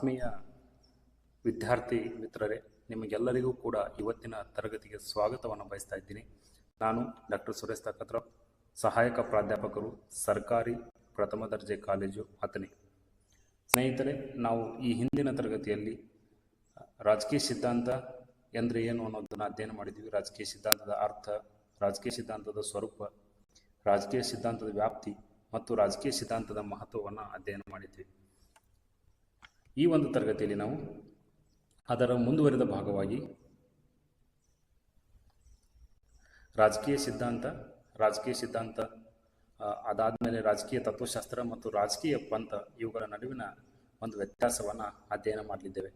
ಆತ್ಮೀಯ ವಿದ್ಯಾರ್ಥಿ ಮಿತ್ರರೇ, ನಿಮಗೆಲ್ಲರಿಗೂ ಕೂಡ ಇವತ್ತಿನ ತರಗತಿಗೆ ಸ್ವಾಗತವನ್ನು ಬಯಸ್ತಾ ಇದ್ದೀನಿ. ನಾನು ಡಾಕ್ಟರ್ ಸುರೇಶ್ ತಾಕತ್ರ, ಸಹಾಯಕ ಪ್ರಾಧ್ಯಾಪಕರು, ಸರ್ಕಾರಿ ಪ್ರಥಮ ದರ್ಜೆ ಕಾಲೇಜು ಅಥಣಿ. ಸ್ನೇಹಿತರೆ, ನಾವು ಈ ಹಿಂದಿನ ತರಗತಿಯಲ್ಲಿ ರಾಜಕೀಯ ಸಿದ್ಧಾಂತ ಎಂದರೆ ಏನು ಅನ್ನೋದನ್ನು ಅಧ್ಯಯನ ಮಾಡಿದ್ವಿ. ರಾಜಕೀಯ ಸಿದ್ಧಾಂತದ ಅರ್ಥ, ರಾಜಕೀಯ ಸಿದ್ಧಾಂತದ ಸ್ವರೂಪ, ರಾಜಕೀಯ ಸಿದ್ಧಾಂತದ ವ್ಯಾಪ್ತಿ ಮತ್ತು ರಾಜಕೀಯ ಸಿದ್ಧಾಂತದ ಮಹತ್ವವನ್ನು ಅಧ್ಯಯನ ಮಾಡಿದ್ವಿ. ಈ ಒಂದು ತರಗತಿಯಲ್ಲಿ ನಾವು ಅದರ ಮುಂದುವರಿದ ಭಾಗವಾಗಿ ರಾಜಕೀಯ ಸಿದ್ಧಾಂತ ಅದಾದಮೇಲೆ ರಾಜಕೀಯ ತತ್ವಶಾಸ್ತ್ರ ಮತ್ತು ರಾಜಕೀಯ ಪಂಥ ಇವುಗಳ ನಡುವಿನ ಒಂದು ವ್ಯತ್ಯಾಸವನ್ನು ಅಧ್ಯಯನ ಮಾಡಲಿದ್ದೇವೆ.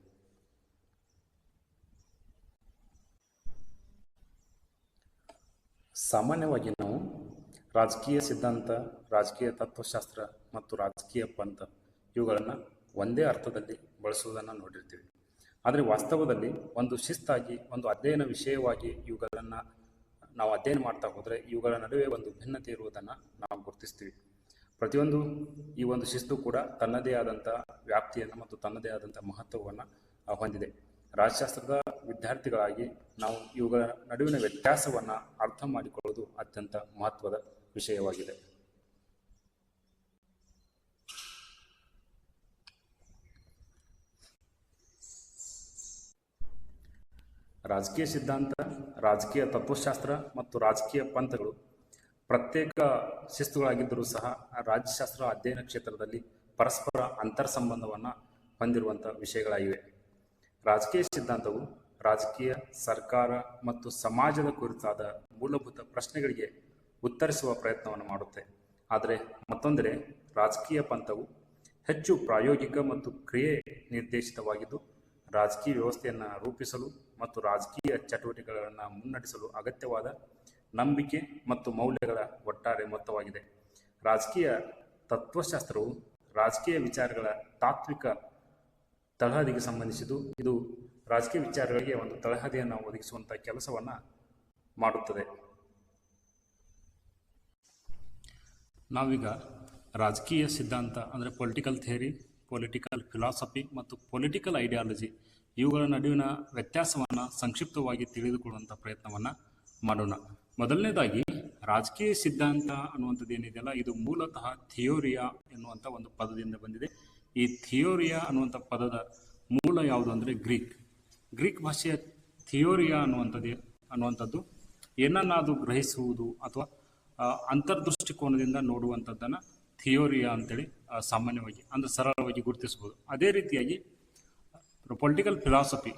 ಸಾಮಾನ್ಯವಾಗಿ ನಾವು ರಾಜಕೀಯ ಸಿದ್ಧಾಂತ, ರಾಜಕೀಯ ತತ್ವಶಾಸ್ತ್ರ ಮತ್ತು ರಾಜಕೀಯ ಪಂಥ ಇವುಗಳನ್ನು ಒಂದೇ ಅರ್ಥದಲ್ಲಿ ಬಳಸುವುದನ್ನು ನೋಡಿರ್ತೀವಿ. ಆದರೆ ವಾಸ್ತವದಲ್ಲಿ ಒಂದು ಶಿಸ್ತಾಗಿ, ಒಂದು ಅಧ್ಯಯನ ವಿಷಯವಾಗಿ ಇವುಗಳನ್ನು ನಾವು ಅಧ್ಯಯನ ಮಾಡ್ತಾ ಹೋದರೆ ಇವುಗಳ ನಡುವೆ ಒಂದು ಭಿನ್ನತೆ ಇರುವುದನ್ನು ನಾವು ಗುರುತಿಸ್ತೀವಿ. ಪ್ರತಿಯೊಂದು ಈ ಒಂದು ಶಿಸ್ತು ಕೂಡ ತನ್ನದೇ ಆದಂಥ ವ್ಯಾಪ್ತಿಯನ್ನು ಮತ್ತು ತನ್ನದೇ ಆದಂಥ ಮಹತ್ವವನ್ನು ಹೊಂದಿದೆ. ರಾಜಶಾಸ್ತ್ರದ ವಿದ್ಯಾರ್ಥಿಗಳಾಗಿ ನಾವು ಇವುಗಳ ನಡುವಿನ ವ್ಯತ್ಯಾಸವನ್ನು ಅರ್ಥ ಮಾಡಿಕೊಳ್ಳುವುದು ಅತ್ಯಂತ ಮಹತ್ವದ ವಿಷಯವಾಗಿದೆ. ರಾಜಕೀಯ ಸಿದ್ಧಾಂತ, ರಾಜಕೀಯ ತತ್ವಶಾಸ್ತ್ರ ಮತ್ತು ರಾಜಕೀಯ ಪಂಥಗಳು ಪ್ರತ್ಯೇಕ ಶಿಸ್ತುಗಳಾಗಿದ್ದರೂ ಸಹ ರಾಜ್ಯಶಾಸ್ತ್ರ ಅಧ್ಯಯನ ಕ್ಷೇತ್ರದಲ್ಲಿ ಪರಸ್ಪರ ಅಂತರ್ಸಂಬಂಧವನ್ನು ಹೊಂದಿರುವಂಥ ವಿಷಯಗಳಾಗಿವೆ. ರಾಜಕೀಯ ಸಿದ್ಧಾಂತವು ರಾಜಕೀಯ, ಸರ್ಕಾರ ಮತ್ತು ಸಮಾಜದ ಕುರಿತಾದ ಮೂಲಭೂತ ಪ್ರಶ್ನೆಗಳಿಗೆ ಉತ್ತರಿಸುವ ಪ್ರಯತ್ನವನ್ನು ಮಾಡುತ್ತೆ. ಆದರೆ ಮತ್ತೊಂದೆಡೆ ರಾಜಕೀಯ ಪಂಥವು ಹೆಚ್ಚು ಪ್ರಾಯೋಗಿಕ ಮತ್ತು ಕ್ರಿಯೆ ನಿರ್ದೇಶಿತವಾಗಿದ್ದು ರಾಜಕೀಯ ವ್ಯವಸ್ಥೆಯನ್ನು ರೂಪಿಸಲು ಮತ್ತು ರಾಜಕೀಯ ಚಟುವಟಿಕೆಗಳನ್ನು ಮುನ್ನಡೆಸಲು ಅಗತ್ಯವಾದ ನಂಬಿಕೆ ಮತ್ತು ಮೌಲ್ಯಗಳ ಒಟ್ಟಾರೆ ಮೊತ್ತವಾಗಿದೆ. ರಾಜಕೀಯ ತತ್ವಶಾಸ್ತ್ರವು ರಾಜಕೀಯ ವಿಚಾರಗಳ ತಾತ್ವಿಕ ತಳಹದಿಗೆ ಸಂಬಂಧಿಸಿದ್ದು. ಇದು ರಾಜಕೀಯ ವಿಚಾರಗಳಿಗೆ ಒಂದು ತಳಹದಿಯನ್ನು ಒದಗಿಸುವಂಥ ಕೆಲಸವನ್ನು ಮಾಡುತ್ತದೆ. ನಾವೀಗ ರಾಜಕೀಯ ಸಿದ್ಧಾಂತ ಅಂದರೆ ಪೊಲಿಟಿಕಲ್ ಥಿಯರಿ, ಪೊಲಿಟಿಕಲ್ ಫಿಲಾಸಫಿ ಮತ್ತು ಪೊಲಿಟಿಕಲ್ ಐಡಿಯಾಲಜಿ ಇವುಗಳ ನಡುವಿನ ವ್ಯತ್ಯಾಸವನ್ನು ಸಂಕ್ಷಿಪ್ತವಾಗಿ ತಿಳಿದುಕೊಳ್ಳುವಂಥ ಪ್ರಯತ್ನವನ್ನು ಮಾಡೋಣ. ಮೊದಲನೇದಾಗಿ ರಾಜಕೀಯ ಸಿದ್ಧಾಂತ ಅನ್ನುವಂಥದ್ದು ಏನಿದೆಯಲ್ಲ, ಇದು ಮೂಲತಃ ಥಿಯೋರಿಯಾ ಎನ್ನುವಂಥ ಒಂದು ಪದದಿಂದ ಬಂದಿದೆ. ಈ ಥಿಯೋರಿಯಾ ಅನ್ನುವಂಥ ಪದದ ಮೂಲ ಯಾವುದು ಅಂದರೆ ಗ್ರೀಕ್ ಭಾಷೆಯ ಥಿಯೋರಿಯಾ ಅನ್ನುವಂಥದ್ದು ಏನನ್ನಾದರೂ ಗ್ರಹಿಸುವುದು ಅಥವಾ ಅಂತರ್ದೃಷ್ಟಿಕೋನದಿಂದ ನೋಡುವಂಥದ್ದನ್ನು ಥಿಯೋರಿಯಾ ಅಂತೇಳಿ ಸಾಮಾನ್ಯವಾಗಿ ಅಂದರೆ ಸರಳವಾಗಿ ಗುರುತಿಸ್ಬೋದು. ಅದೇ ರೀತಿಯಾಗಿ ಪೊಲಿಟಿಕಲ್ ಫಿಲಾಸಫಿ,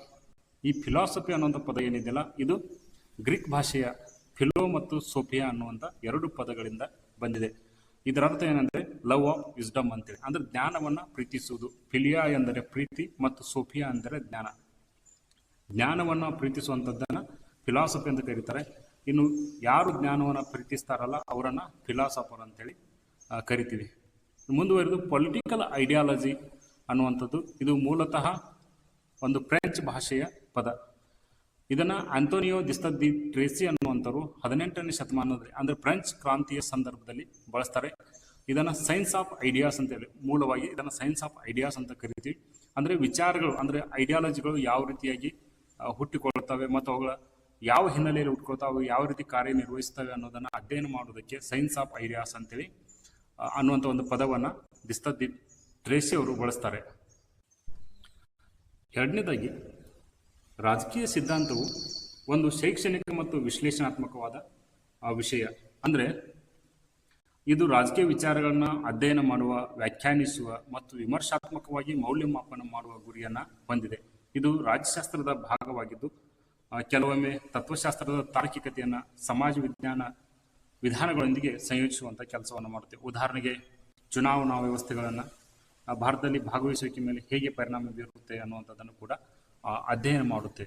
ಈ ಫಿಲಾಸಫಿ ಅನ್ನುವಂಥ ಪದ ಏನಿದೆಯಲ್ಲ, ಇದು ಗ್ರೀಕ್ ಭಾಷೆಯ ಫಿಲೋ ಮತ್ತು ಸೋಫಿಯಾ ಅನ್ನುವಂಥ ಎರಡು ಪದಗಳಿಂದ ಬಂದಿದೆ. ಇದರ ಅರ್ಥ ಏನಂದರೆ ಲವ್ ಆಫ್ ವಿಸ್ಡಮ್ ಅಂತೇಳಿ, ಅಂದರೆ ಜ್ಞಾನವನ್ನು ಪ್ರೀತಿಸುವುದು. ಫಿಲಿಯಾ ಎಂದರೆ ಪ್ರೀತಿ ಮತ್ತು ಸೋಫಿಯಾ ಅಂದರೆ ಜ್ಞಾನವನ್ನು ಪ್ರೀತಿಸುವಂಥದ್ದನ್ನು ಫಿಲಾಸಫಿ ಅಂತ ಕರೀತಾರೆ. ಇನ್ನು ಯಾರು ಜ್ಞಾನವನ್ನು ಪ್ರೀತಿಸ್ತಾರಲ್ಲ ಅವರನ್ನು ಫಿಲಾಸಫರ್ ಅಂತೇಳಿ ಕರಿತೀವಿ. ಮುಂದುವರೆದು ಪೊಲಿಟಿಕಲ್ ಐಡಿಯಾಲಜಿ ಅನ್ನುವಂಥದ್ದು ಇದು ಮೂಲತಃ ಒಂದು ಫ್ರೆಂಚ್ ಭಾಷೆಯ ಪದ. ಇದನ್ನು ಆಂಟೋನಿಯೋ ದಿ ಟ್ರೇಸಿ ಅನ್ನುವಂಥವ್ರು 18ನೇ ಶತಮಾನದಲ್ಲಿ ಅಂದರೆ ಫ್ರೆಂಚ್ ಕ್ರಾಂತಿಯ ಸಂದರ್ಭದಲ್ಲಿ ಬಳಸ್ತಾರೆ. ಇದನ್ನು ಸೈನ್ಸ್ ಆಫ್ ಐಡಿಯಾಸ್ ಅಂತೇಳಿ, ಮೂಲವಾಗಿ ಇದನ್ನು ಸೈನ್ಸ್ ಆಫ್ ಐಡಿಯಾಸ್ ಅಂತ ಕರಿತೀವಿ. ಅಂದರೆ ವಿಚಾರಗಳು ಅಂದರೆ ಐಡಿಯಾಲಜಿಗಳು ಯಾವ ರೀತಿಯಾಗಿ ಹುಟ್ಟಿಕೊಳ್ತವೆ ಮತ್ತು ಅವುಗಳ ಯಾವ ಹಿನ್ನೆಲೆಯಲ್ಲಿ ಹುಟ್ಕೊಳ್ತಾವೆ, ಯಾವ ರೀತಿ ಕಾರ್ಯನಿರ್ವಹಿಸ್ತವೆ ಅನ್ನೋದನ್ನು ಅಧ್ಯಯನ ಮಾಡೋದಕ್ಕೆ ಸೈನ್ಸ್ ಆಫ್ ಐಡಿಯಾಸ್ ಅಂತೇಳಿ ಅನ್ನುವಂಥ ಒಂದು ಪದವನ್ನು ದಿ ಟ್ರೇಸಿ ಅವರು ಬಳಸ್ತಾರೆ. ಎರಡನೇದಾಗಿ ರಾಜಕೀಯ ಸಿದ್ಧಾಂತವು ಒಂದು ಶೈಕ್ಷಣಿಕ ಮತ್ತು ವಿಶ್ಲೇಷಣಾತ್ಮಕವಾದ ವಿಷಯ. ಅಂದರೆ ಇದು ರಾಜಕೀಯ ವಿಚಾರಗಳನ್ನು ಅಧ್ಯಯನ ಮಾಡುವ, ವ್ಯಾಖ್ಯಾನಿಸುವ ಮತ್ತು ವಿಮರ್ಶಾತ್ಮಕವಾಗಿ ಮೌಲ್ಯಮಾಪನ ಮಾಡುವ ಗುರಿಯನ್ನು ಹೊಂದಿದೆ. ಇದು ರಾಜ್ಯಶಾಸ್ತ್ರದ ಭಾಗವಾಗಿದ್ದು ಕೆಲವೊಮ್ಮೆ ತತ್ವಶಾಸ್ತ್ರದ ತಾರ್ಕಿಕತೆಯನ್ನು ಸಮಾಜ ವಿಜ್ಞಾನ ವಿಧಾನಗಳೊಂದಿಗೆ ಸಂಯೋಜಿಸುವಂಥ ಕೆಲಸವನ್ನು ಮಾಡುತ್ತೆ. ಉದಾಹರಣೆಗೆ ಚುನಾವಣಾ ವ್ಯವಸ್ಥೆಗಳನ್ನು ಭಾರತದಲ್ಲಿ ಭಾಗವಹಿಸುವಿಕೆ ಮೇಲೆ ಹೇಗೆ ಪರಿಣಾಮ ಬೀರುತ್ತೆ ಅನ್ನುವಂಥದ್ದನ್ನು ಕೂಡ ಅಧ್ಯಯನ ಮಾಡುತ್ತೆ.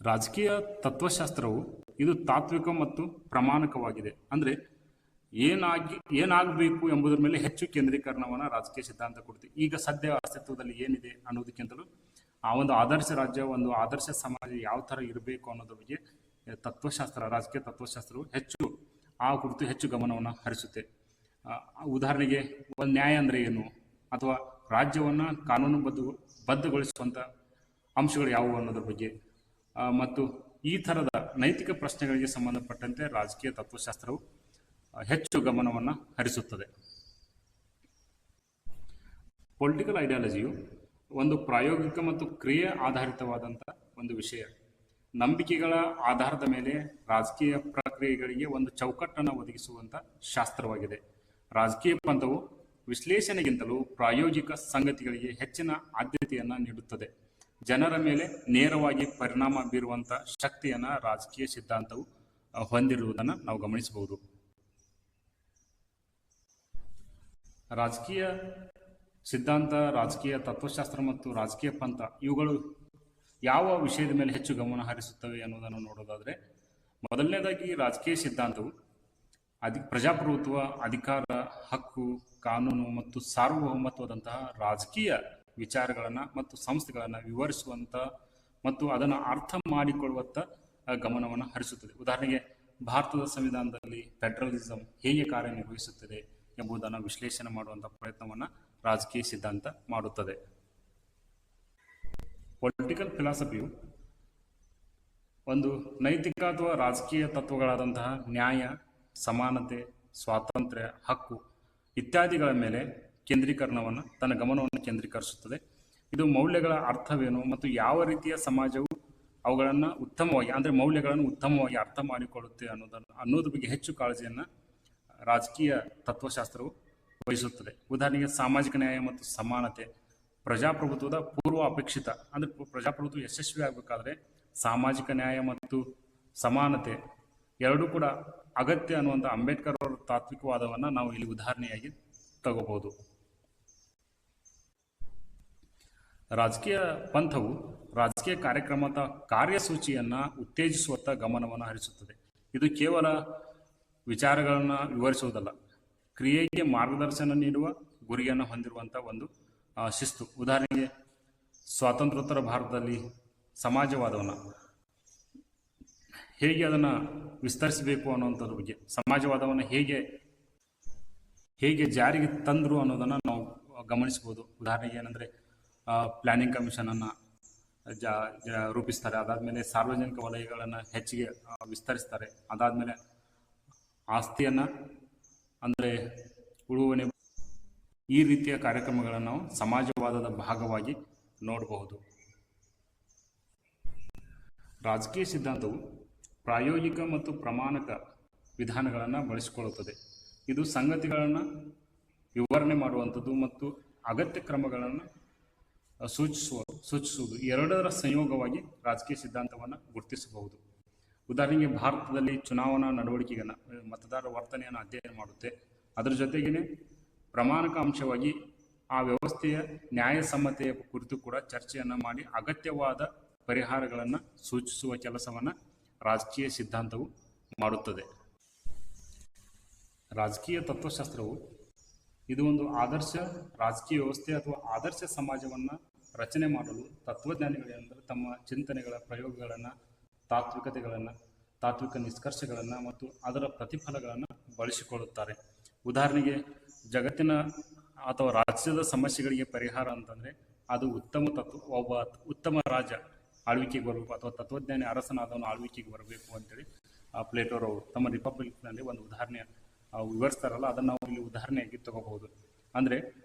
ರಾಜಕೀಯ ತತ್ವಶಾಸ್ತ್ರವು ಇದು ತಾತ್ವಿಕ ಮತ್ತು ಪ್ರಮಾಣಕವಾಗಿದೆ. ಅಂದರೆ ಏನಾಗಬೇಕು ಎಂಬುದರ ಮೇಲೆ ಹೆಚ್ಚು ಕೇಂದ್ರೀಕರಣವನ್ನು ರಾಜಕೀಯ ಸಿದ್ಧಾಂತ ಕೊಡುತ್ತೆ. ಈಗ ಸದ್ಯ ಅಸ್ತಿತ್ವದಲ್ಲಿ ಏನಿದೆ ಅನ್ನೋದಕ್ಕಿಂತಲೂ ಆ ಒಂದು ಆದರ್ಶ ರಾಜ್ಯ, ಒಂದು ಆದರ್ಶ ಸಮಾಜ ಯಾವ ಥರ ಇರಬೇಕು ಅನ್ನೋದ್ರ ಬಗ್ಗೆ ರಾಜಕೀಯ ತತ್ವಶಾಸ್ತ್ರವು ಹೆಚ್ಚು ಆ ಕುರಿತು ಹೆಚ್ಚು ಗಮನವನ್ನು ಹರಿಸುತ್ತೆ. ಉದಾಹರಣೆಗೆ ಒಂದು ನ್ಯಾಯ ಅಂದರೆ ಏನು, ಅಥವಾ ರಾಜ್ಯವನ್ನು ಬದ್ಧಗೊಳಿಸುವಂಥ ಅಂಶಗಳು ಯಾವುವು ಅನ್ನೋದ್ರ ಬಗ್ಗೆ, ಮತ್ತು ಈ ಥರದ ನೈತಿಕ ಪ್ರಶ್ನೆಗಳಿಗೆ ಸಂಬಂಧಪಟ್ಟಂತೆ ರಾಜಕೀಯ ತತ್ವಶಾಸ್ತ್ರವು ಹೆಚ್ಚು ಗಮನವನ್ನು ಹರಿಸುತ್ತದೆ. ಪೊಲಿಟಿಕಲ್ ಐಡಿಯಾಲಜಿಯು ಒಂದು ಪ್ರಾಯೋಗಿಕ ಮತ್ತು ಕ್ರಿಯೆ ಆಧಾರಿತವಾದಂಥ ಒಂದು ವಿಷಯ. ನಂಬಿಕೆಗಳ ಆಧಾರದ ಮೇಲೆ ರಾಜಕೀಯ ಪ್ರಕ್ರಿಯೆಗಳಿಗೆ ಒಂದು ಚೌಕಟ್ಟನ್ನು ಒದಗಿಸುವಂಥ ಶಾಸ್ತ್ರವಾಗಿದೆ. ರಾಜಕೀಯ ಪಂಥವು ವಿಶ್ಲೇಷಣೆಗಿಂತಲೂ ಪ್ರಾಯೋಗಿಕ ಸಂಗತಿಗಳಿಗೆ ಹೆಚ್ಚಿನ ಆದ್ಯತೆಯನ್ನು ನೀಡುತ್ತದೆ. ಜನರ ಮೇಲೆ ನೇರವಾಗಿ ಪರಿಣಾಮ ಬೀರುವಂಥ ಶಕ್ತಿಯನ್ನು ರಾಜಕೀಯ ಸಿದ್ಧಾಂತವು ಹೊಂದಿರುವುದನ್ನು ನಾವು ಗಮನಿಸಬಹುದು. ರಾಜಕೀಯ ಸಿದ್ಧಾಂತ, ರಾಜಕೀಯ ತತ್ವಶಾಸ್ತ್ರ ಮತ್ತು ರಾಜಕೀಯ ಪಂಥ ಇವುಗಳು ಯಾವ ವಿಷಯದ ಮೇಲೆ ಹೆಚ್ಚು ಗಮನ ಹರಿಸುತ್ತವೆ ಅನ್ನೋದನ್ನು ನೋಡೋದಾದರೆ, ಮೊದಲನೇದಾಗಿ ರಾಜಕೀಯ ಸಿದ್ಧಾಂತವು ಪ್ರಜಾಪ್ರಭುತ್ವ, ಅಧಿಕಾರ, ಹಕ್ಕು, ಕಾನೂನು ಮತ್ತು ಸಾರ್ವಭೌಮತ್ವದಂತಹ ರಾಜಕೀಯ ವಿಚಾರಗಳನ್ನು ಮತ್ತು ಸಂಸ್ಥೆಗಳನ್ನು ವಿವರಿಸುವಂಥ ಮತ್ತು ಅದನ್ನು ಅರ್ಥ ಮಾಡಿಕೊಳ್ಳುವಂಥ ಗಮನವನ್ನು ಹರಿಸುತ್ತದೆ. ಉದಾಹರಣೆಗೆ, ಭಾರತದ ಸಂವಿಧಾನದಲ್ಲಿ ಫೆಡರಲಿಸಂ ಹೇಗೆ ಕಾರ್ಯನಿರ್ವಹಿಸುತ್ತದೆ ಎಂಬುದನ್ನು ವಿಶ್ಲೇಷಣೆ ಮಾಡುವಂಥ ಪ್ರಯತ್ನವನ್ನು ರಾಜಕೀಯ ಸಿದ್ಧಾಂತ ಮಾಡುತ್ತದೆ. ಪೊಲಿಟಿಕಲ್ ಫಿಲಾಸಫಿಯು ಒಂದು ನೈತಿಕ ಅಥವಾ ರಾಜಕೀಯ ತತ್ವಗಳಾದಂತಹ ನ್ಯಾಯ, ಸಮಾನತೆ, ಸ್ವಾತಂತ್ರ್ಯ, ಹಕ್ಕು ಇತ್ಯಾದಿಗಳ ಮೇಲೆ ತನ್ನ ಗಮನವನ್ನು ಕೇಂದ್ರೀಕರಿಸುತ್ತದೆ. ಇದು ಮೌಲ್ಯಗಳ ಅರ್ಥವೇನು ಮತ್ತು ಯಾವ ರೀತಿಯ ಸಮಾಜವು ಅವುಗಳನ್ನು ಮೌಲ್ಯಗಳನ್ನು ಉತ್ತಮವಾಗಿ ಅರ್ಥ ಮಾಡಿಕೊಳ್ಳುತ್ತೆ ಅನ್ನೋದ್ರ ಬಗ್ಗೆ ಹೆಚ್ಚು ಕಾಳಜಿಯನ್ನು ರಾಜಕೀಯ ತತ್ವಶಾಸ್ತ್ರವು ವಹಿಸುತ್ತದೆ. ಉದಾಹರಣೆಗೆ, ಸಾಮಾಜಿಕ ನ್ಯಾಯ ಮತ್ತು ಸಮಾನತೆ ಪ್ರಜಾಪ್ರಭುತ್ವದ ಪೂರ್ವ ಅಪೇಕ್ಷಿತ. ಪ್ರಜಾಪ್ರಭುತ್ವ ಯಶಸ್ವಿ ಆಗಬೇಕಾದ್ರೆ ಸಾಮಾಜಿಕ ನ್ಯಾಯ ಮತ್ತು ಸಮಾನತೆ ಎರಡೂ ಕೂಡ ಅಗತ್ಯ ಅನ್ನುವಂಥ ಅಂಬೇಡ್ಕರ್ ಅವರ ತಾತ್ವಿಕವಾದವನ್ನು ನಾವು ಇಲ್ಲಿ ಉದಾಹರಣೆಯಾಗಿ ತಗೋಬಹುದು. ರಾಜಕೀಯ ಪಂಥವು ರಾಜಕೀಯ ಕಾರ್ಯಕ್ರಮದ ಕಾರ್ಯಸೂಚಿಯನ್ನು ಉತ್ತೇಜಿಸುವತ್ತ ಗಮನವನ್ನು ಹರಿಸುತ್ತದೆ. ಇದು ಕೇವಲ ವಿಚಾರಗಳನ್ನು ವಿವರಿಸುವುದಲ್ಲ, ಕ್ರಿಯೆಗೆ ಮಾರ್ಗದರ್ಶನ ನೀಡುವ ಗುರಿಯನ್ನು ಹೊಂದಿರುವಂಥ ಒಂದು ಶಿಸ್ತು. ಉದಾಹರಣೆಗೆ, ಸ್ವಾತಂತ್ರ್ಯೋತ್ತರ ಭಾರತದಲ್ಲಿ ಸಮಾಜವಾದವನ್ನು ಹೇಗೆ ಅದನ್ನು ವಿಸ್ತರಿಸಬೇಕು ಅನ್ನುವಂಥದ್ರ ಬಗ್ಗೆ, ಸಮಾಜವಾದವನ್ನು ಹೇಗೆ ಜಾರಿಗೆ ತಂದರು ಅನ್ನೋದನ್ನು ನಾವು ಗಮನಿಸ್ಬೋದು. ಉದಾಹರಣೆಗೆ ಏನಂದರೆ, ಪ್ಲ್ಯಾನಿಂಗ್ ಕಮಿಷನನ್ನು ರೂಪಿಸ್ತಾರೆ. ಅದಾದಮೇಲೆ ಸಾರ್ವಜನಿಕ ವಲಯಗಳನ್ನು ಹೆಚ್ಚಿಗೆ ವಿಸ್ತರಿಸ್ತಾರೆ. ಅದಾದಮೇಲೆ ಆಸ್ತಿಯನ್ನು ಉಳುವನೆ, ಈ ರೀತಿಯ ಕಾರ್ಯಕ್ರಮಗಳನ್ನು ನಾವು ಸಮಾಜವಾದದ ಭಾಗವಾಗಿ ನೋಡಬಹುದು. ರಾಜಕೀಯ ಸಿದ್ಧಾಂತವು ಪ್ರಾಯೋಗಿಕ ಮತ್ತು ಪ್ರಮಾಣಕ ವಿಧಾನಗಳನ್ನು ಬಳಸಿಕೊಳ್ಳುತ್ತದೆ. ಇದು ಸಂಗತಿಗಳನ್ನು ವಿವರಣೆ ಮಾಡುವಂಥದ್ದು ಮತ್ತು ಅಗತ್ಯ ಕ್ರಮಗಳನ್ನು ಸೂಚಿಸುವುದು ಎರಡರ ಸಂಯೋಗವಾಗಿ ರಾಜಕೀಯ ಸಿದ್ಧಾಂತವನ್ನು ಗುರುತಿಸಬಹುದು. ಉದಾಹರಣೆಗೆ, ಭಾರತದಲ್ಲಿ ಚುನಾವಣಾ ನಡವಳಿಕೆಯನ್ನು, ಮತದಾರರ ವರ್ತನೆಯನ್ನು ಅಧ್ಯಯನ ಮಾಡುತ್ತೆ. ಅದರ ಜೊತೆಗೇ ಪ್ರಮಾಣಕ ಅಂಶವಾಗಿ ಆ ವ್ಯವಸ್ಥೆಯ ನ್ಯಾಯಸಮ್ಮತೆಯ ಕುರಿತು ಕೂಡ ಚರ್ಚೆಯನ್ನು ಮಾಡಿ ಅಗತ್ಯವಾದ ಪರಿಹಾರಗಳನ್ನು ಸೂಚಿಸುವ ಕೆಲಸವನ್ನು ರಾಜಕೀಯ ಸಿದ್ಧಾಂತವು ಮಾಡುತ್ತದೆ. ರಾಜಕೀಯ ತತ್ವಶಾಸ್ತ್ರವು ಇದು ಒಂದು ಆದರ್ಶ ರಾಜಕೀಯ ವ್ಯವಸ್ಥೆ ಅಥವಾ ಆದರ್ಶ ಸಮಾಜವನ್ನು ರಚನೆ ಮಾಡಲು ತತ್ವಜ್ಞಾನಿಗಳೇನೆಂದರೆ ತಮ್ಮ ಚಿಂತನೆಗಳ ಪ್ರಯೋಗಗಳನ್ನು, ತಾತ್ವಿಕ ನಿಷ್ಕರ್ಷಗಳನ್ನು ಮತ್ತು ಅದರ ಪ್ರತಿಫಲಗಳನ್ನು ಬಳಸಿಕೊಳ್ಳುತ್ತಾರೆ. ಉದಾಹರಣೆಗೆ, ಜಗತ್ತಿನ ಅಥವಾ ರಾಜ್ಯದ ಸಮಸ್ಯೆಗಳಿಗೆ ಪರಿಹಾರ ಅಂತಂದರೆ ಅದು ಒಬ್ಬ ಉತ್ತಮ ರಾಜ ಆಳ್ವಿಕೆಗೆ ಬರಬೇಕು ಅಥವಾ ತತ್ವಜ್ಞಾನಿ ಅರಸನಾದವನು ಆಳ್ವಿಕೆಗೆ ಬರಬೇಕು ಅಂತೇಳಿ ಪ್ಲೇಟೋರವರು ತಮ್ಮ ರಿಪಬ್ಲಿಕ್ನಲ್ಲಿ ಒಂದು ಉದಾಹರಣೆ ವಿವರಿಸ್ತಾರಲ್ಲ, ಅದನ್ನು ನಾವು ಇಲ್ಲಿ ಉದಾಹರಣೆಯಾಗಿ ತಗೋಬಹುದು. ಅಂದರೆ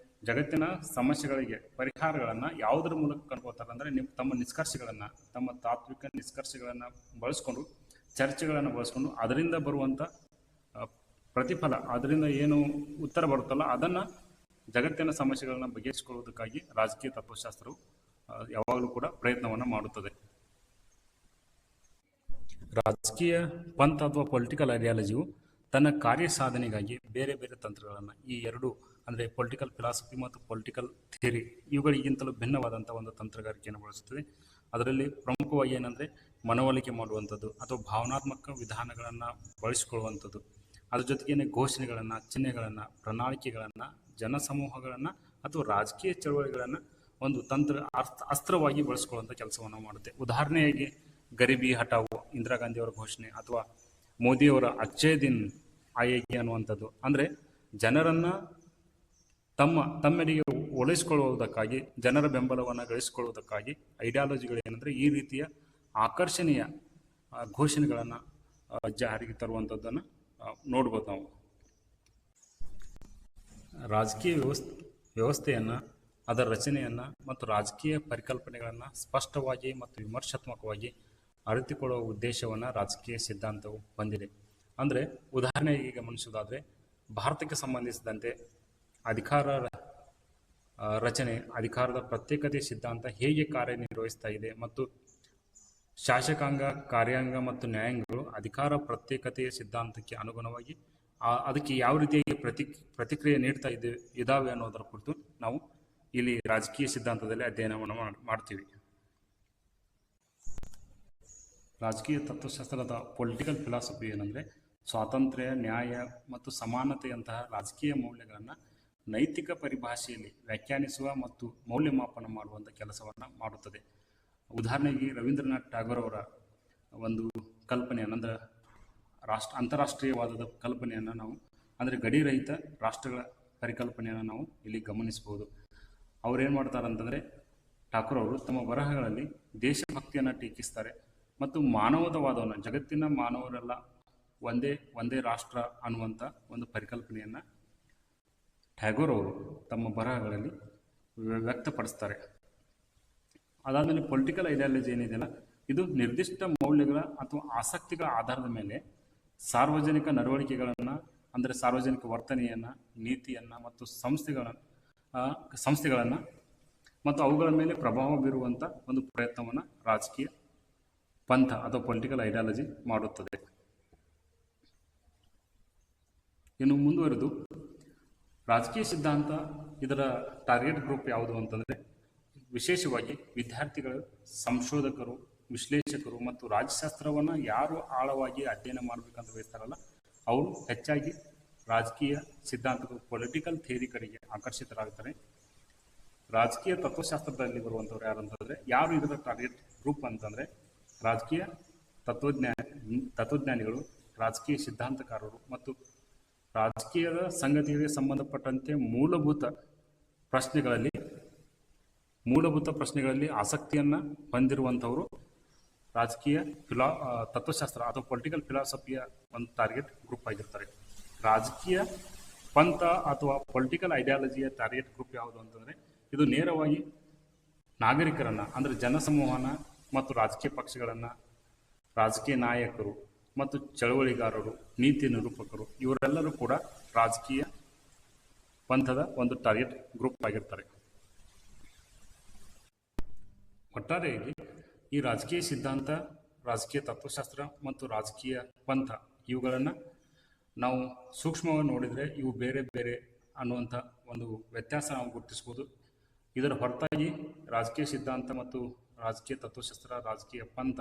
ಜಗತ್ತಿನ ಸಮಸ್ಯೆಗಳಿಗೆ ಪರಿಹಾರಗಳನ್ನು ಯಾವುದರ ಮೂಲಕ ಕಂಡುಕೊಳ್ತಾರೆ ಅಂದರೆ ತಮ್ಮ ನಿಷ್ಕರ್ಷೆಗಳನ್ನು, ತಮ್ಮ ತಾತ್ವಿಕ ನಿಷ್ಕರ್ಷೆಗಳನ್ನು ಬಳಸ್ಕೊಂಡು, ಚರ್ಚೆಗಳನ್ನು ಬಳಸ್ಕೊಂಡು ಅದರಿಂದ ಬರುವಂಥ ಪ್ರತಿಫಲ, ಅದರಿಂದ ಏನು ಉತ್ತರ ಬರುತ್ತಲ್ಲ ಅದನ್ನು ಜಗತ್ತಿನ ಸಮಸ್ಯೆಗಳನ್ನು ಬಗೆಹರಿಸಿಕೊಳ್ಳುವುದಕ್ಕಾಗಿ ರಾಜಕೀಯ ತತ್ವಶಾಸ್ತ್ರವು ಯಾವಾಗಲೂ ಕೂಡ ಪ್ರಯತ್ನವನ್ನು ಮಾಡುತ್ತದೆ. ರಾಜಕೀಯ ಪಂಥ ಅಥವಾ ಪೊಲಿಟಿಕಲ್ ಐಡಿಯಾಲಜಿಯು ತನ್ನ ಕಾರ್ಯ ಸಾಧನೆಗಾಗಿ ಬೇರೆ ಬೇರೆ ತಂತ್ರಗಳನ್ನು, ಈ ಎರಡು ಅಂದರೆ ಪೊಲಿಟಿಕಲ್ ಫಿಲಾಸಫಿ ಮತ್ತು ಪೊಲಿಟಿಕಲ್ ಥಿಯರಿ ಇವುಗಳಿಗಿಂತಲೂ ಭಿನ್ನವಾದಂಥ ಒಂದು ತಂತ್ರಗಾರಿಕೆಯನ್ನು ಬಳಸುತ್ತದೆ. ಅದರಲ್ಲಿ ಪ್ರಮುಖವಾಗಿ ಏನಂದರೆ ಮನವೊಲಿಕೆ ಮಾಡುವಂಥದ್ದು ಅಥವಾ ಭಾವನಾತ್ಮಕ ವಿಧಾನಗಳನ್ನು ಬಳಸಿಕೊಳ್ಳುವಂಥದ್ದು, ಅದ್ರ ಜೊತೆಗೇನೆ ಘೋಷಣೆಗಳನ್ನು, ಚಿಹ್ನೆಗಳನ್ನು, ಪ್ರಣಾಳಿಕೆಗಳನ್ನು, ಜನಸಮೂಹಗಳನ್ನು ಅಥವಾ ರಾಜಕೀಯ ಚಳವಳಿಗಳನ್ನು ಒಂದು ಅಸ್ತ್ರವಾಗಿ ಬಳಸ್ಕೊಳ್ಳುವಂಥ ಕೆಲಸವನ್ನು ಮಾಡುತ್ತೆ. ಉದಾಹರಣೆಯಾಗಿ ಗರೀಬಿ ಹಟಾವೋ, ಇಂದಿರಾ ಗಾಂಧಿಯವರ ಘೋಷಣೆ, ಅಥವಾ ಮೋದಿಯವರ ಅಚ್ಚೇ ದಿನ್ ಆಯೇಗಿ ಅನ್ನುವಂಥದ್ದು. ಅಂದರೆ ಜನರನ್ನು ತಮ್ಮೆಡೆಗೆ ಒಲಿಸಿಕೊಳ್ಳುವುದಕ್ಕಾಗಿ, ಜನರ ಬೆಂಬಲವನ್ನು ಗಳಿಸಿಕೊಳ್ಳುವುದಕ್ಕಾಗಿ ಐಡಿಯಾಲಜಿಗಳು ಏನಂದರೆ ಈ ರೀತಿಯ ಆಕರ್ಷಣೀಯ ಘೋಷಣೆಗಳನ್ನು ಜಾರಿಗೆ ತರುವಂಥದ್ದನ್ನು ನೋಡ್ಬೋದು ನಾವು. ರಾಜಕೀಯ ವ್ಯವಸ್ಥೆಯನ್ನು, ಅದರ ರಚನೆಯನ್ನು ಮತ್ತು ರಾಜಕೀಯ ಪರಿಕಲ್ಪನೆಗಳನ್ನು ಸ್ಪಷ್ಟವಾಗಿ ಮತ್ತು ವಿಮರ್ಶಾತ್ಮಕವಾಗಿ ಅರಿತುಕೊಳ್ಳುವ ಉದ್ದೇಶವನ್ನು ರಾಜಕೀಯ ಸಿದ್ಧಾಂತವು ಹೊಂದಿದೆ. ಅಂದರೆ ಉದಾಹರಣೆಗೆ ಈಗ ಗಮನಿಸೋದಾದರೆ, ಭಾರತಕ್ಕೆ ಸಂಬಂಧಿಸಿದಂತೆ ಅಧಿಕಾರ ರಚನೆ, ಅಧಿಕಾರದ ಪ್ರತ್ಯೇಕತೆ ಸಿದ್ಧಾಂತ ಹೇಗೆ ಕಾರ್ಯನಿರ್ವಹಿಸ್ತಾ ಇದೆ ಮತ್ತು ಶಾಸಕಾಂಗ, ಕಾರ್ಯಾಂಗ ಮತ್ತು ನ್ಯಾಯಾಂಗಗಳು ಅಧಿಕಾರ ಪ್ರತ್ಯೇಕತೆಯ ಸಿದ್ಧಾಂತಕ್ಕೆ ಅನುಗುಣವಾಗಿ ಅದಕ್ಕೆ ಯಾವ ರೀತಿಯಾಗಿ ಪ್ರತಿಕ್ರಿಯೆ ನೀಡ್ತಾ ಇದ್ದಾವೆ ಅನ್ನೋದರ ಕುರಿತು ನಾವು ಇಲ್ಲಿ ರಾಜಕೀಯ ಸಿದ್ಧಾಂತದಲ್ಲಿ ಅಧ್ಯಯನವನ್ನು ಮಾಡ್ತೀವಿ. ರಾಜಕೀಯ ತತ್ವಶಾಸ್ತ್ರದ ಪೊಲಿಟಿಕಲ್ ಫಿಲಾಸಫಿ ಏನಂದರೆ ಸ್ವಾತಂತ್ರ್ಯ, ನ್ಯಾಯ ಮತ್ತು ಸಮಾನತೆಯಂತಹ ರಾಜಕೀಯ ಮೌಲ್ಯಗಳನ್ನು ನೈತಿಕ ಪರಿಭಾಷೆಯಲ್ಲಿ ವ್ಯಾಖ್ಯಾನಿಸುವ ಮತ್ತು ಮೌಲ್ಯಮಾಪನ ಮಾಡುವಂಥ ಕೆಲಸವನ್ನು ಮಾಡುತ್ತದೆ. ಉದಾಹರಣೆಗೆ ರವೀಂದ್ರನಾಥ್ ಟಾಗೋರ್ ಅವರ ಒಂದು ಕಲ್ಪನೆಯನ್ನು, ಅಂದರೆ ಅಂತಾರಾಷ್ಟ್ರೀಯವಾದದ ಕಲ್ಪನೆಯನ್ನು ನಾವು, ಅಂದರೆ ಗಡಿರಹಿತ ರಾಷ್ಟ್ರಗಳ ಪರಿಕಲ್ಪನೆಯನ್ನು ನಾವು ಇಲ್ಲಿ ಗಮನಿಸ್ಬೋದು. ಅವ್ರೇನು ಮಾಡ್ತಾರೆ ಅಂತಂದರೆ, ಠಾಕೂರ್ ಅವರು ತಮ್ಮ ಬರಹಗಳಲ್ಲಿ ದೇಶಭಕ್ತಿಯನ್ನು ಟೀಕಿಸ್ತಾರೆ ಮತ್ತು ಮಾನವತಾವಾದವನ್ನು, ಜಗತ್ತಿನ ಮಾನವರೆಲ್ಲ ಒಂದೇ ರಾಷ್ಟ್ರ ಅನ್ನುವಂಥ ಒಂದು ಪರಿಕಲ್ಪನೆಯನ್ನು ಟ್ಯಾಗೋರ್ ಅವರು ತಮ್ಮ ಬರಹಗಳಲ್ಲಿ ವ್ಯಕ್ತಪಡಿಸ್ತಾರೆ. ಅದಾದಮೇಲೆ ಪೊಲಿಟಿಕಲ್ ಐಡಿಯಾಲಜಿ ಏನಿದೆಯಲ್ಲ, ಇದು ನಿರ್ದಿಷ್ಟ ಮೌಲ್ಯಗಳ ಅಥವಾ ಆಸಕ್ತಿಗಳ ಆಧಾರದ ಮೇಲೆ ಸಾರ್ವಜನಿಕ ನಡವಳಿಕೆಗಳನ್ನು, ಅಂದರೆ ಸಾರ್ವಜನಿಕ ವರ್ತನೆಯನ್ನು, ನೀತಿಯನ್ನು ಮತ್ತು ಸಂಸ್ಥೆಗಳನ್ನು ಮತ್ತು ಅವುಗಳ ಮೇಲೆ ಪ್ರಭಾವ ಬೀರುವಂಥ ಒಂದು ಪ್ರಯತ್ನವನ್ನು ರಾಜಕೀಯ ಪಂಥ ಅಥವಾ ಪೊಲಿಟಿಕಲ್ ಐಡಿಯಾಲಜಿ ಮಾಡುತ್ತದೆ. ಇನ್ನು ಮುಂದುವರೆದು ರಾಜಕೀಯ ಸಿದ್ಧಾಂತ, ಇದರ ಟಾರ್ಗೆಟ್ ಗ್ರೂಪ್ ಯಾವುದು ಅಂತಂದರೆ ವಿಶೇಷವಾಗಿ ವಿದ್ಯಾರ್ಥಿಗಳು, ಸಂಶೋಧಕರು, ವಿಶ್ಲೇಷಕರು ಮತ್ತು ರಾಜ್ಯಶಾಸ್ತ್ರವನ್ನು ಯಾರು ಆಳವಾಗಿ ಅಧ್ಯಯನ ಮಾಡಬೇಕಂತ ಬಯಸ್ತಾರಲ್ಲ ಅವರು ಹೆಚ್ಚಾಗಿ ರಾಜಕೀಯ ಸಿದ್ಧಾಂತಗಳು, ಪೊಲಿಟಿಕಲ್ ಥಿಯರಿ ಕಡೆಗೆ ಆಕರ್ಷಿತರಾಗ್ತಾರೆ. ರಾಜಕೀಯ ತತ್ವಶಾಸ್ತ್ರದಲ್ಲಿ ಬರುವಂಥವ್ರು ಯಾರು ಅಂತಂದರೆ, ಯಾರು ಇದರ ಟಾರ್ಗೆಟ್ ಗ್ರೂಪ್ ಅಂತಂದರೆ ರಾಜಕೀಯ ತತ್ವಜ್ಞಾನಿಗಳು, ರಾಜಕೀಯ ಸಿದ್ಧಾಂತಕಾರರು ಮತ್ತು ರಾಜಕೀಯದ ಸಂಗತಿಗಳಿಗೆ ಸಂಬಂಧಪಟ್ಟಂತೆ ಮೂಲಭೂತ ಪ್ರಶ್ನೆಗಳಲ್ಲಿ ಆಸಕ್ತಿಯನ್ನು ಹೊಂದಿರುವಂಥವರು ರಾಜಕೀಯ ತತ್ವಶಾಸ್ತ್ರ ಅಥವಾ ಪೊಲಿಟಿಕಲ್ ಫಿಲಾಸಫಿಯ ಒಂದು ಟಾರ್ಗೆಟ್ ಗ್ರೂಪ್ ಆಗಿರ್ತಾರೆ. ರಾಜಕೀಯ ಪಂಥ ಅಥವಾ ಪೊಲಿಟಿಕಲ್ ಐಡಿಯಾಲಜಿಯ ಟಾರ್ಗೆಟ್ ಗ್ರೂಪ್ ಯಾವುದು ಅಂತಂದರೆ, ಇದು ನೇರವಾಗಿ ನಾಗರಿಕರನ್ನು, ಅಂದರೆ ಜನಸಮೂಹನ ಮತ್ತು ರಾಜಕೀಯ ಪಕ್ಷಗಳನ್ನು, ರಾಜಕೀಯ ನಾಯಕರು ಮತ್ತು ಚಳವಳಿಗಾರರು, ನೀತಿ ನಿರೂಪಕರು, ಇವರೆಲ್ಲರೂ ಕೂಡ ರಾಜಕೀಯ ಪಂಥದ ಒಂದು ಟಾರ್ಗೆಟ್ ಗ್ರೂಪ್ ಆಗಿರ್ತಾರೆ. ಒಟ್ಟಾರೆಯಾಗಿ ಈ ರಾಜಕೀಯ ಸಿದ್ಧಾಂತ, ರಾಜಕೀಯ ತತ್ವಶಾಸ್ತ್ರ ಮತ್ತು ರಾಜಕೀಯ ಪಂಥ ಇವುಗಳನ್ನು ನಾವು ಸೂಕ್ಷ್ಮವಾಗಿ ನೋಡಿದರೆ ಇವು ಬೇರೆ ಬೇರೆ ಅನ್ನುವಂಥ ಒಂದು ವ್ಯತ್ಯಾಸ ನಾವು ಗುರುತಿಸ್ಬೋದು. ಇದರ ಹೊರತಾಗಿ ರಾಜಕೀಯ ಸಿದ್ಧಾಂತ ಮತ್ತು ರಾಜಕೀಯ ತತ್ವಶಾಸ್ತ್ರ, ರಾಜಕೀಯ ಪಂಥ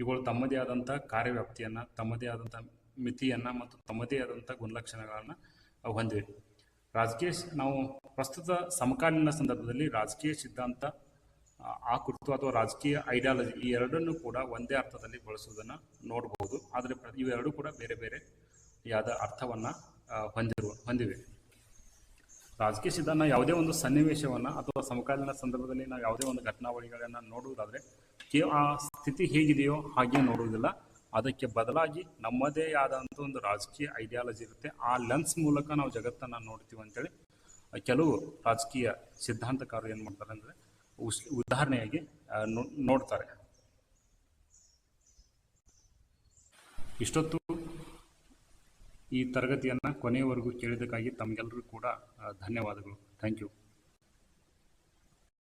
ಇವುಗಳು ತಮ್ಮದೇ ಆದಂಥ ಕಾರ್ಯವ್ಯಾಪ್ತಿಯನ್ನು, ತಮ್ಮದೇ ಆದಂಥ ಮಿತಿಯನ್ನು ಮತ್ತು ತಮ್ಮದೇ ಆದಂಥ ಗುಣಲಕ್ಷಣಗಳನ್ನು ಹೊಂದಿವೆ. ನಾವು ಪ್ರಸ್ತುತ ಸಮಕಾಲೀನ ಸಂದರ್ಭದಲ್ಲಿ ರಾಜಕೀಯ ಸಿದ್ಧಾಂತ, ಆ ಕುರಿತು ಅಥವಾ ರಾಜಕೀಯ ಐಡಿಯಾಲಜಿ ಈ ಎರಡನ್ನೂ ಕೂಡ ಒಂದೇ ಅರ್ಥದಲ್ಲಿ ಬಳಸುವುದನ್ನು ನೋಡಬಹುದು. ಆದರೆ ಇವೆರಡೂ ಕೂಡ ಬೇರೆ ಬೇರೆ ಯಾದ ಅರ್ಥವನ್ನು ಹೊಂದಿವೆ. ರಾಜಕೀಯ ಸಿದ್ಧಾಂತ ಯಾವುದೇ ಒಂದು ಸನ್ನಿವೇಶವನ್ನು ಅಥವಾ ಸಮಕಾಲೀನ ಸಂದರ್ಭದಲ್ಲಿ ನಾವು ಯಾವುದೇ ಒಂದು ಘಟನಾವಳಿಗಳನ್ನು ನೋಡುವುದಾದರೆ ಆ ಸ್ಥಿತಿ ಹೇಗಿದೆಯೋ ಹಾಗೆ ನೋಡುವುದಿಲ್ಲ, ಅದಕ್ಕೆ ಬದಲಾಗಿ ನಮ್ಮದೇ ಆದಂಥ ಒಂದು ರಾಜಕೀಯ ಐಡಿಯಾಲಜಿ ಇರುತ್ತೆ. ಆ ಲೆನ್ಸ್ ಮೂಲಕ ನಾವು ಜಗತ್ತನ್ನು ನೋಡ್ತೀವಿ ಅಂತೇಳಿ ಕೆಲವು ರಾಜಕೀಯ ಸಿದ್ಧಾಂತಕಾರರು ಏನು ಮಾಡ್ತಾರೆ ಅಂದರೆ ಉದಾಹರಣೆಯಾಗಿ ನೋಡ್ತಾರೆ. ಇಷ್ಟೊತ್ತು ಈ ತರಗತಿಯನ್ನು ಕೊನೆಯವರೆಗೂ ಕೇಳಿದ್ದಕ್ಕಾಗಿ ತಮಗೆಲ್ಲರಿಗೂ ಕೂಡ ಧನ್ಯವಾದಗಳು. Thank you.